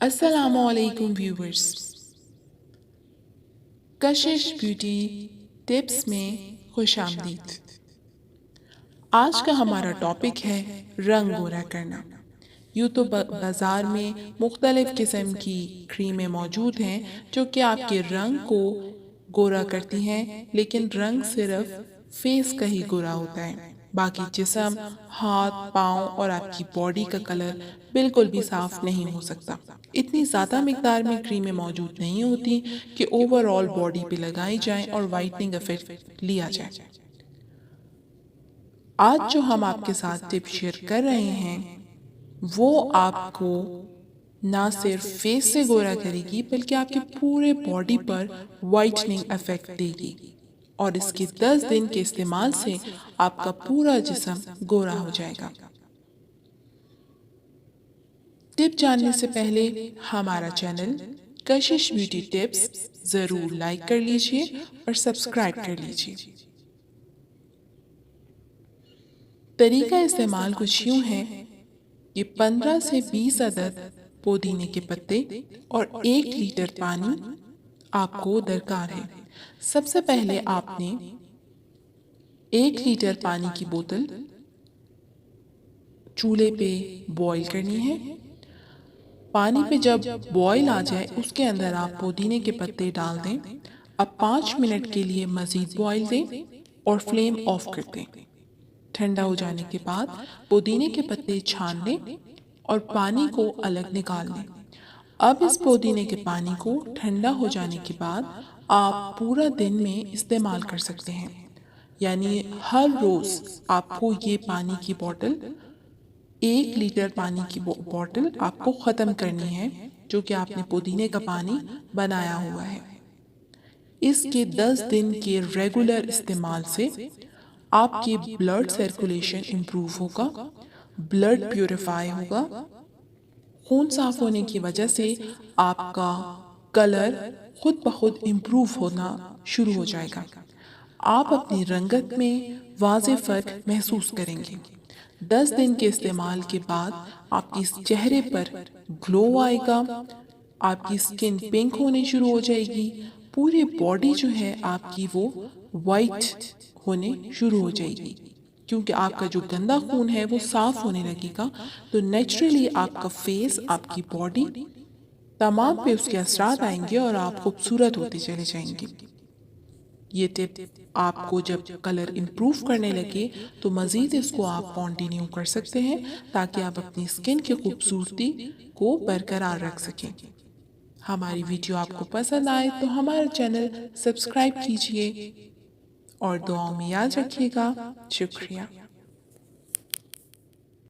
السلام علیکم ویورز، کشش بیوٹی ٹپس میں خوش آمدید۔ آج کا ہمارا ٹاپک ہے رنگ گورا کرنا۔ یوں تو بازار میں مختلف قسم کی کریمیں موجود ہیں جو کہ آپ کے رنگ کو گورا کرتی ہیں، لیکن رنگ صرف فیس کا ہی گورا ہوتا ہے، باقی جسم، ہاتھ، پاؤں اور آپ کی باڈی کا کلر بالکل بھی صاف نہیں ہو سکتا۔ اتنی زیادہ مقدار میں کریمیں موجود نہیں ہوتی کہ اوور آل باڈی پہ لگائی جائیں اور وائٹننگ ایفیکٹ لیا جائے۔ آج جو ہم آپ کے ساتھ ٹپ شیئر کر رہے ہیں وہ آپ کو نہ صرف فیس سے گورا کرے گی بلکہ آپ کے پورے باڈی پر وائٹننگ ایفیکٹ دے گی، اور اس کے 10 دن کے استعمال سے آپ کا پورا جسم گورا ہو جائے گا۔ ٹپ جاننے سے پہلے ہمارا چینل کشش بیوٹی ٹپس ضرور لائک کر لیجئے اور سبسکرائب کر لیجئے۔ طریقہ استعمال کچھ یوں ہے کہ 15 سے 20 عدد پودینے کے پتے اور 1 لیٹر پانی آپ کو درکار ہے۔ سب سے پہلے آپ نے 1 لیٹر پانی کی بوتل چولہے پہ بوائل کرنی ہے۔ پانی پہ جب بوائل آ جائے اس کے اندر آپ پودینے کے پتے ڈال دیں۔ اب 5 منٹ کے لیے مزید بوائل دیں اور فلیم آف کر دیں۔ ٹھنڈا ہو جانے کے بعد پودینے کے پتے چھان لیں اور پانی کو الگ نکال لیں۔ اب اس پودینے کے پانی کو ٹھنڈا ہو جانے کے بعد آپ پورا دن میں استعمال کر سکتے ہیں، یعنی ہر روز آپ کو یہ پانی کی بوتل 1 لیٹر پانی کی بوتل آپ کو ختم کرنی ہے جو کہ آپ نے پودینے کا پانی بنایا ہوا ہے۔ اس کے 10 دن کے ریگولر استعمال سے آپ کی بلڈ سرکولیشن امپروو ہوگا، بلڈ پیوریفائی ہوگا، خون صاف ہونے کی وجہ سے آپ کا کلر خود بخود امپروو ہونا شروع ہو جائے گا۔ آپ اپنی رنگت میں واضح فرق محسوس کریں گے۔ 10 دن کے استعمال کے بعد آپ کی چہرے پر گلو آئے گا، آپ کی سکن پنک ہونے شروع ہو جائے گی، پوری باڈی جو ہے آپ کی وہ وائٹ ہونے شروع ہو جائے گی، کیونکہ آپ کا جو گندا خون ہے وہ صاف ہونے لگے گا، تو نیچرلی آپ کا فیس، آپ کی باڈی تمام پہ اس کے اثرات آئیں گے اور آپ خوبصورت ہوتے چلے جائیں گے۔ یہ ٹپ آپ کو جب کلر امپروو کرنے لگے تو مزید اس کو آپ کنٹینیو کر سکتے ہیں تاکہ آپ اپنی سکن کی خوبصورتی کو برقرار رکھ سکیں۔ ہماری ویڈیو آپ کو پسند آئے تو ہمارا چینل سبسکرائب کیجئے اور دعاؤں میں یاد رکھیے گا۔ شکریہ۔